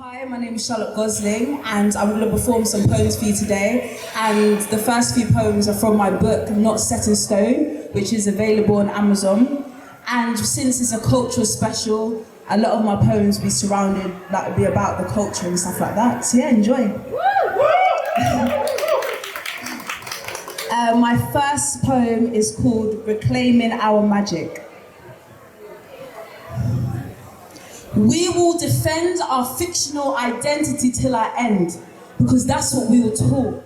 Hi, my name is Charlotte Gosling, and I'm going to perform some poems for you today. And the first few poems are from my book, Not Set in Stone, which is available on Amazon. And since it's a cultural special, a lot of my poems will be surrounded, that will be about the culture and stuff like that. So yeah, enjoy. My first poem is called Reclaiming Our Magic. We will defend our fictional identity till our end, because that's what we were taught.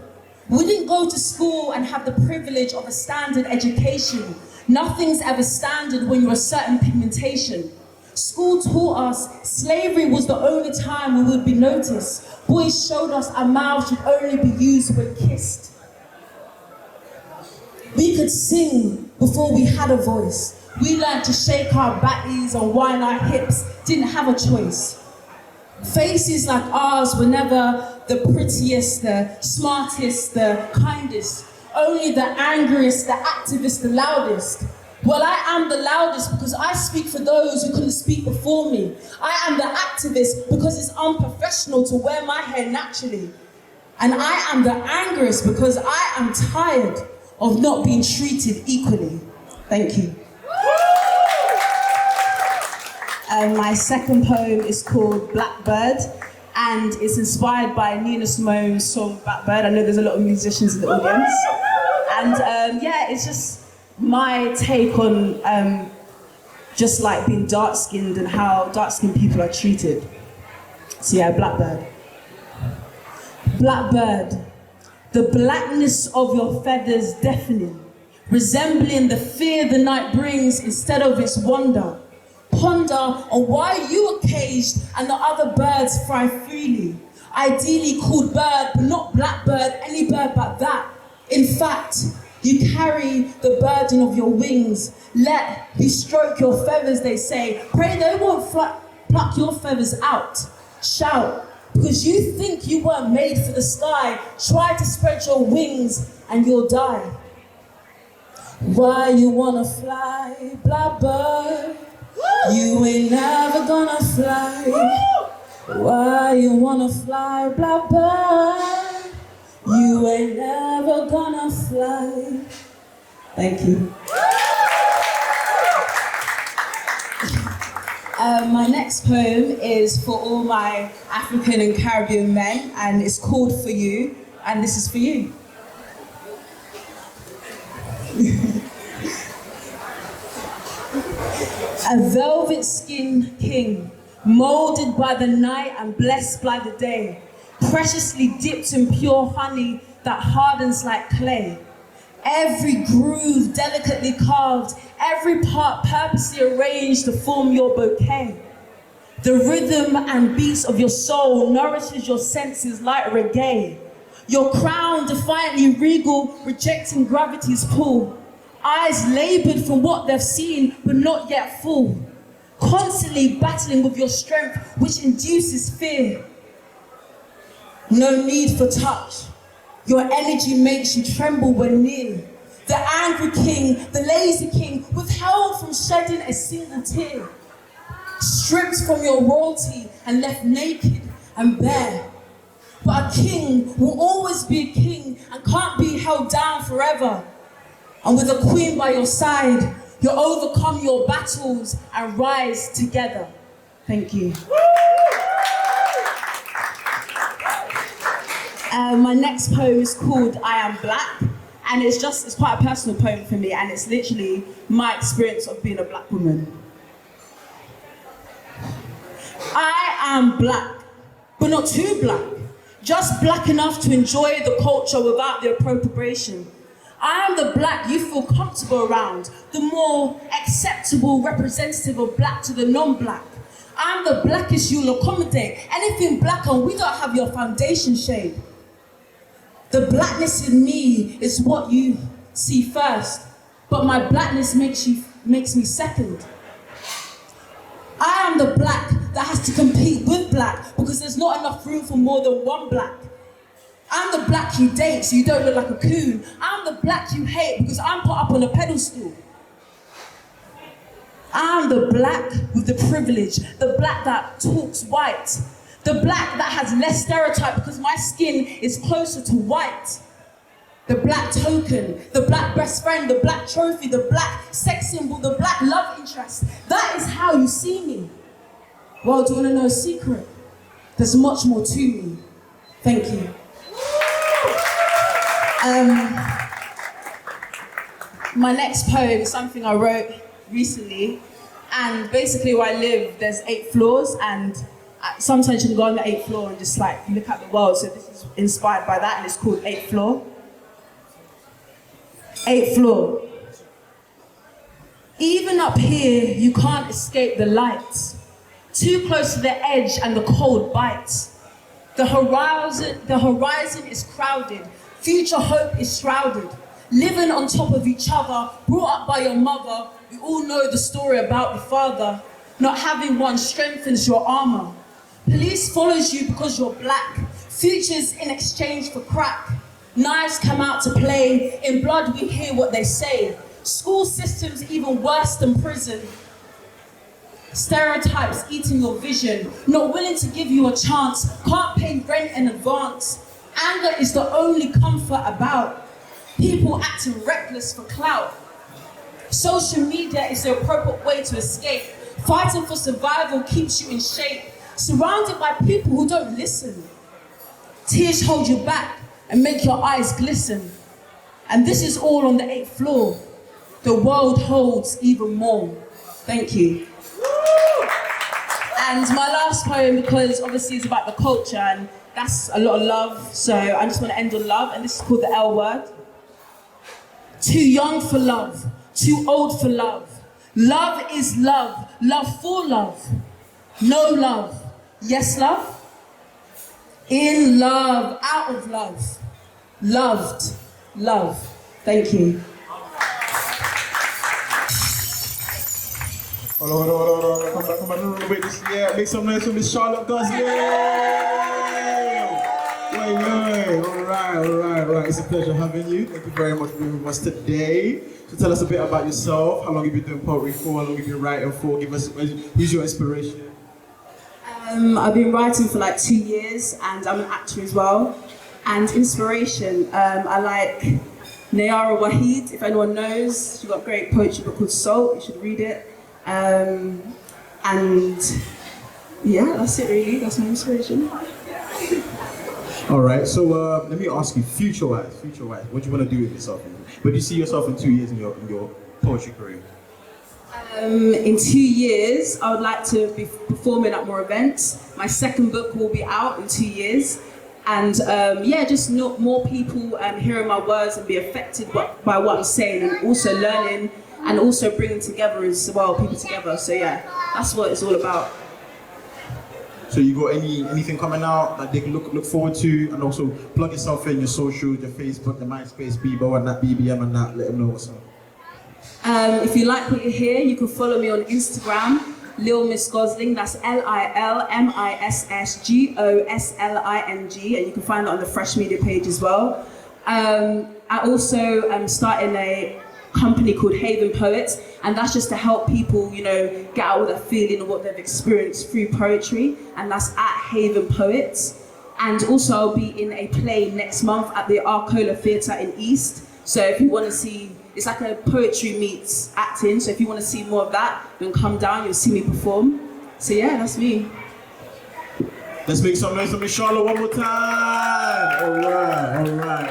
We didn't go to school and have the privilege of a standard education. Nothing's ever standard when you're a certain pigmentation. School taught us slavery was the only time we would be noticed. Boys showed us our mouths should only be used when kissed. We could sing before we had a voice. We learned to shake our backies and whine our hips, didn't have a choice. Faces like ours were never the prettiest, the smartest, the kindest. Only the angriest, the activist, the loudest. Well, I am the loudest because I speak for those who couldn't speak before me. I am the activist because it's unprofessional to wear my hair naturally. And I am the angriest because I am tired of not being treated equally. Thank you. My second poem is called Blackbird, and it's inspired by Nina Simone's song Blackbird. I know there's a lot of musicians in the audience. And yeah, it's just my take on just like being dark-skinned and how dark-skinned people are treated. So yeah, Blackbird. Blackbird, the blackness of your feathers deafening, resembling the fear the night brings instead of its wonder. Ponder on why you are caged and the other birds fly freely. Ideally called bird, but not blackbird, any bird but that. In fact, you carry the burden of your wings. Let me stroke your feathers, they say. Pray they won't pluck your feathers out. Shout, because you think you weren't made for the sky. Try to spread your wings and you'll die. Why you wanna fly, blackbird? You ain't never gonna fly. Why you wanna fly, blackbird? You ain't never gonna fly. Thank you. My next poem is for all my African and Caribbean men, and it's called For You, and this is for you. A velvet skinned king, molded by the night and blessed by the day, preciously dipped in pure honey that hardens like clay. Every groove delicately carved, every part purposely arranged to form your bouquet. The rhythm and beats of your soul nourishes your senses like reggae. Your crown defiantly regal, rejecting gravity's pull. Eyes labored from what they've seen, but not yet full. Constantly battling with your strength, which induces fear. No need for touch. Your energy makes you tremble when near. The angry king, the lazy king, withheld from shedding a single tear. Stripped from your royalty and left naked and bare. But a king will always be a king and can't be held down forever. And with a queen by your side, you'll overcome your battles and rise together. Thank you. My next poem is called I Am Black, and it's quite a personal poem for me, and it's literally my experience of being a black woman. I am black, but not too black, just black enough to enjoy the culture without the appropriation. I am the black you feel comfortable around, the more acceptable representative of black to the non-black. I'm the blackest you'll accommodate. Anything black and we don't have your foundation shade. The blackness in me is what you see first, but my blackness makes me second. I am the black that has to compete with black because there's not enough room for more than one black. I'm the black you date so you don't look like a coon. I'm the black you hate because I'm put up on a pedestal. I'm the black with the privilege, the black that talks white, The black that has less stereotype because my skin is closer to white. The black token, the black best friend, the black trophy, the black sex symbol, the black love interest. That is how you see me. Well, do you want to know a secret? There's much more to me. Thank you. My next poem is something I wrote recently, and basically where I live, there's 8 floors, and sometimes you can go on the 8th floor and just like look at the world. So this is inspired by that, and it's called 8th floor. 8th floor. Even up here, you can't escape the light. Too close to the edge and the cold bites. The horizon is crowded. Future hope is shrouded. Living on top of each other, brought up by your mother. We all know the story about your father. Not having one strengthens your armor. Police follows you because you're black. Futures in exchange for crack. Knives come out to play. In blood we hear what they say. School systems even worse than prison. Stereotypes eating your vision. Not willing to give you a chance. Can't pay rent in advance. Anger is the only comfort about. People acting reckless for clout. Social media is the appropriate way to escape. Fighting for survival keeps you in shape. Surrounded by people who don't listen. Tears hold you back and make your eyes glisten. And this is all on the 8th floor. The world holds even more. Thank you. And my last poem, because obviously it's about the culture and that's a lot of love, so I just want to end on love, and this is called the L word. Too young for love, too old for love. Love is love, love for love. No love, yes love. In love, out of love. Loved, love. Thank you. Hold on. Come back a little bit. Yeah, make some noise for Miss Charlotte Gosling. All right. It's a pleasure having you. Thank you very much for being with us today. So tell us a bit about yourself. How long have you been doing poetry for? How long have you been writing for? Give us, who's your inspiration? I've been writing for like 2 years, and I'm an actor as well. And inspiration, I like Nayara Waheed, if anyone knows. She's got a great poetry book called Salt, you should read it. And yeah, that's it really, that's my inspiration. All right, so let me ask you, future-wise, what do you want to do with yourself? Where do you see yourself in 2 years in your poetry career? In 2 years, I would like to be performing at more events. My second book will be out in 2 years. And yeah, just more people hearing my words and be affected by what I'm saying, and also learning and also bringing together as well, people together. So yeah, that's what it's all about. So you got anything coming out that they can look forward to, and also plug yourself in your socials, your Facebook, the MySpace, Bebo and that BBM and that, let them know what's up. If you like what you hear, you can follow me on Instagram, Lil Miss Gosling, that's LILMISSGOSLING, and you can find it on the Frsh Media page as well. I also am starting a company called Haven Poets, and that's just to help people, you know, get out with that feeling of what they've experienced through poetry, and that's at Haven Poets. And also I'll be in a play next month at the Arcola Theatre in East, so if you want to see, it's like a poetry meets acting, so if you want to see more of that, then come down, you'll see me perform. So yeah, that's me. Let's make some noise for Miss Charlotte one more time. All right.